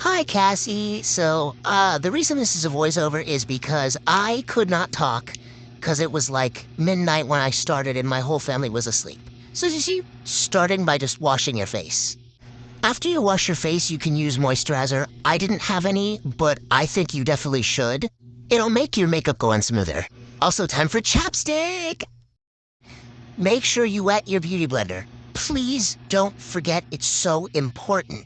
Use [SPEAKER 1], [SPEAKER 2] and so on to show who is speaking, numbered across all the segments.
[SPEAKER 1] Hi, Cassie. The reason this is a voiceover is because I could not talk because it was like midnight when I started and my whole family was asleep. So you see, starting by just washing your face. After you wash your face, you can use moisturizer. I didn't have any, but I think you definitely should. It'll make your makeup go on smoother. Also, time for chapstick! Make sure you wet your beauty blender. Please don't forget, it's so important.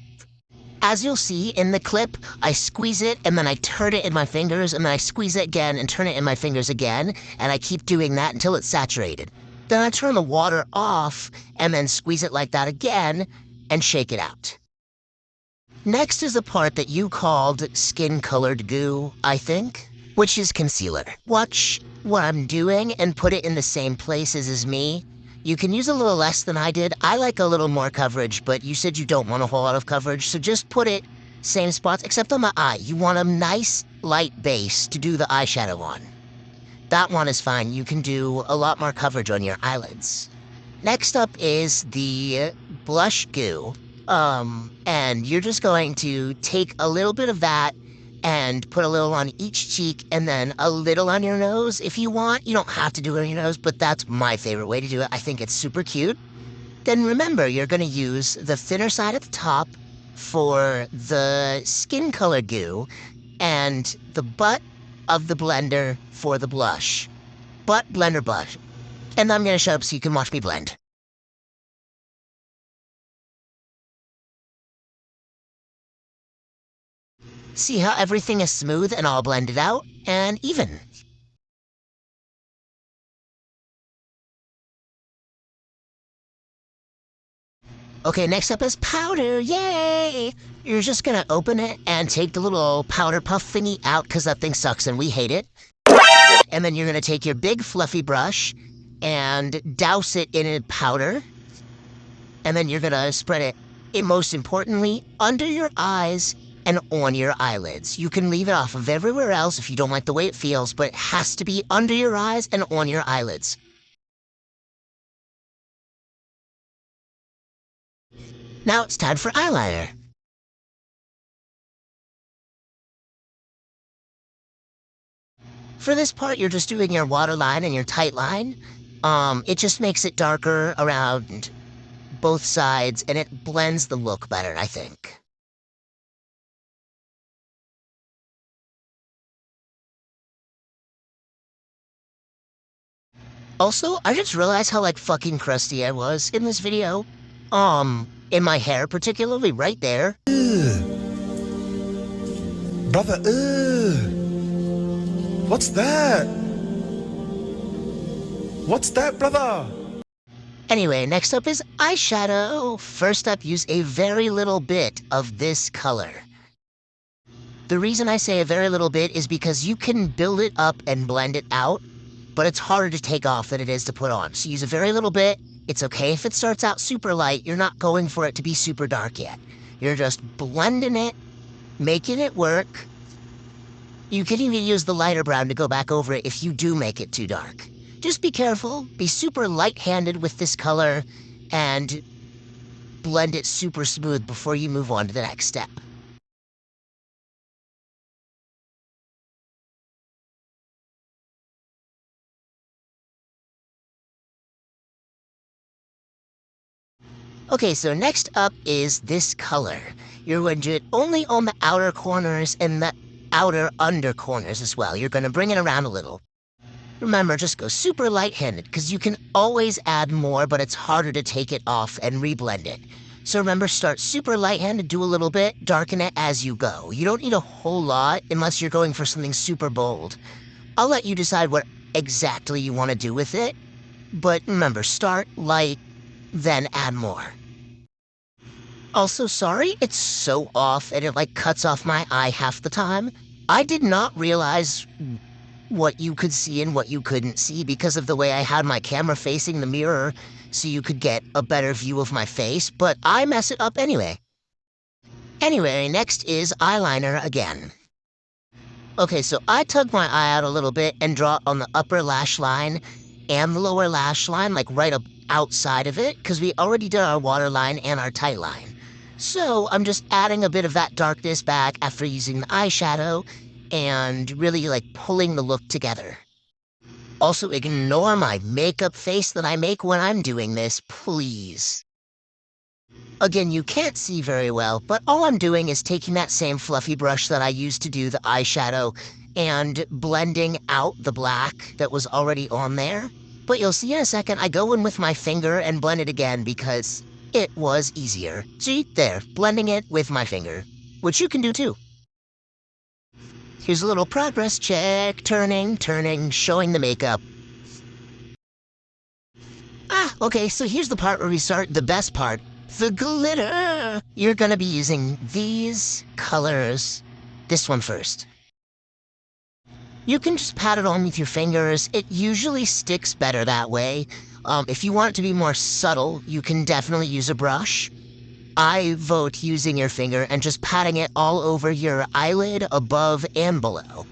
[SPEAKER 1] As you'll see in the clip, I squeeze it and then I turn it in my fingers and then I squeeze it again and turn it in my fingers again, and I keep doing that until it's saturated. Then I turn the water off and then squeeze it like that again and shake it out. Next is the part that you called skin-colored goo, I think, which is concealer. Watch what I'm doing and put it in the same places as me. You can use a little less than I did. I like a little more coverage, but you said you don't want a whole lot of coverage, so just put it same spots, except on the eye. You want a nice light base to do the eyeshadow on. That one is fine. You can do a lot more coverage on your eyelids. Next up is the blush goo. And you're just going to take a little bit of that and put a little on each cheek and then a little on your nose if you want. You don't have to do it on your nose, but that's my favorite way to do it. I think it's super cute. Then remember, you're going to use the thinner side at the top for the skin color goo and the butt of the blender for the blush. Butt, blender, butt. And I'm going to shut up so you can watch me blend. See how everything is smooth and all blended out and even. Okay, next up is powder, yay! You're just gonna open it and take the little powder puff thingy out because that thing sucks and we hate it. And then you're gonna take your big fluffy brush and douse it in powder. And then you're gonna spread it, and most importantly, under your eyes and on your eyelids. You can leave it off of everywhere else if you don't like the way it feels, but it has to be under your eyes and on your eyelids. Now it's time for eyeliner. For this part, you're just doing your waterline and your tight line. It just makes it darker around both sides, and it blends the look better, I think. Also, I just realized how, like, fucking crusty I was in this video. In my hair, particularly right there.
[SPEAKER 2] Brother, what's that? What's that, brother?
[SPEAKER 1] Anyway, next up is eyeshadow. First up, use a very little bit of this color. The reason I say a very little bit is because you can build it up and blend it out, but it's harder to take off than it is to put on. So use a very little bit. It's okay if it starts out super light. You're not going for it to be super dark yet. You're just blending it, making it work. You can even use the lighter brown to go back over it if you do make it too dark. Just be careful, be super light-handed with this color, and blend it super smooth before you move on to the next step. Okay, so next up is this color. You're going to do it only on the outer corners and the outer under corners as well. You're going to bring it around a little. Remember, just go super light-handed, because you can always add more, but it's harder to take it off and reblend it. So remember, start super light-handed, do a little bit, darken it as you go. You don't need a whole lot unless you're going for something super bold. I'll let you decide what exactly you want to do with it, but remember, start light, then add more. Also, sorry, it's so off and it like cuts off my eye half the time. I did not realize what you could see and what you couldn't see because of the way I had my camera facing the mirror so you could get a better view of my face, but I mess it up anyway. Anyway, next is eyeliner again. Okay, so I tug my eye out a little bit and draw it on the upper lash line and the lower lash line, like right up outside of it, because we already did our waterline and our tight line. So I'm just adding a bit of that darkness back after using the eyeshadow and really like pulling the look together. Also, ignore my makeup face that I make when I'm doing this, please. Again, you can't see very well, but all I'm doing is taking that same fluffy brush that I used to do the eyeshadow and blending out the black that was already on there. But you'll see in a second, I go in with my finger and blend it again because it was easier. See, there, blending it with my finger, which you can do too. Here's a little progress check, turning, showing the makeup. Okay, so here's the part where we start the best part. The glitter! You're gonna be using these colors. This one first. You can just pat it on with your fingers. It usually sticks better that way. If you want it to be more subtle, you can definitely use a brush. I vote using your finger and just patting it all over your eyelid, above and below.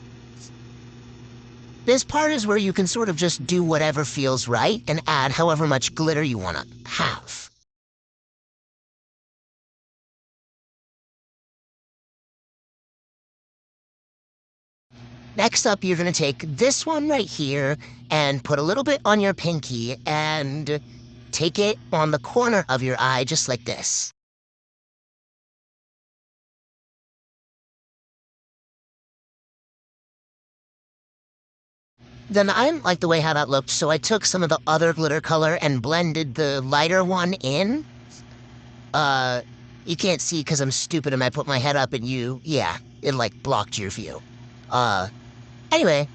[SPEAKER 1] This part is where you can sort of just do whatever feels right and add however much glitter you want to have. Next up, you're going to take this one right here and put a little bit on your pinky and take it on the corner of your eye just like this. Then I didn't like the way how that looked, so I took some of the other glitter color and blended the lighter one in. You can't see because I'm stupid and I put my head up and it like blocked your view. Anyway.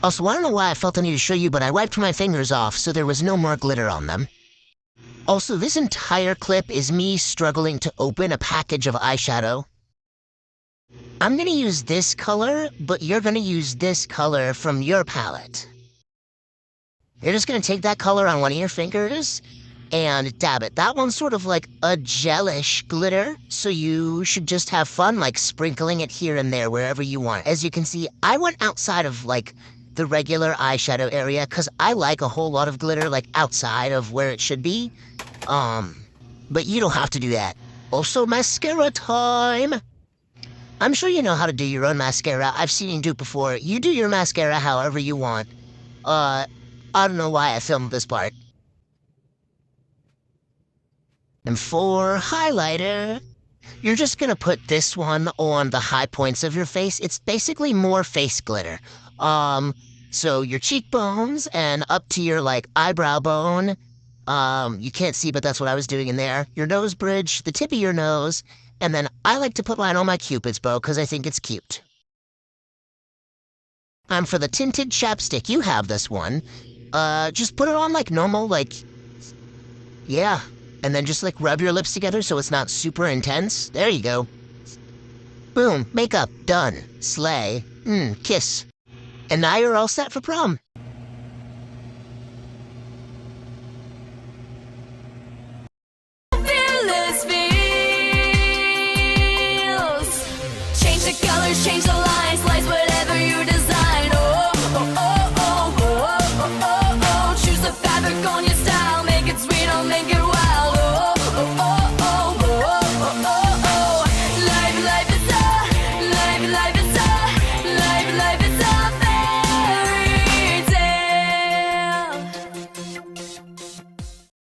[SPEAKER 1] Also, I don't know why I felt the need to show you, but I wiped my fingers off so there was no more glitter on them. Also, this entire clip is me struggling to open a package of eyeshadow. I'm gonna use this color, but you're gonna use this color from your palette. You're just gonna take that color on one of your fingers and dab it. That one's sort of like a gelish glitter, so you should just have fun, like sprinkling it here and there wherever you want. As you can see, I went outside of like the regular eyeshadow area because I like a whole lot of glitter like outside of where it should be. But you don't have to do that. Also, mascara time! I'm sure you know how to do your own mascara. I've seen you do it before. You do your mascara however you want. I don't know why I filmed this part. And for highlighter, you're just gonna put this one on the high points of your face. It's basically more face glitter. So your cheekbones and up to your, like, eyebrow bone. You can't see, but that's what I was doing in there. Your nose bridge, the tip of your nose, and then I like to put mine on my Cupid's bow because I think it's cute. For the tinted chapstick, you have this one. Just put it on like normal, like, yeah. And then just like rub your lips together so it's not super intense. There you go. Boom, makeup, done. Slay. Kiss. And now you're all set for prom.
[SPEAKER 3] Fearless feels. Change the colors, change the light.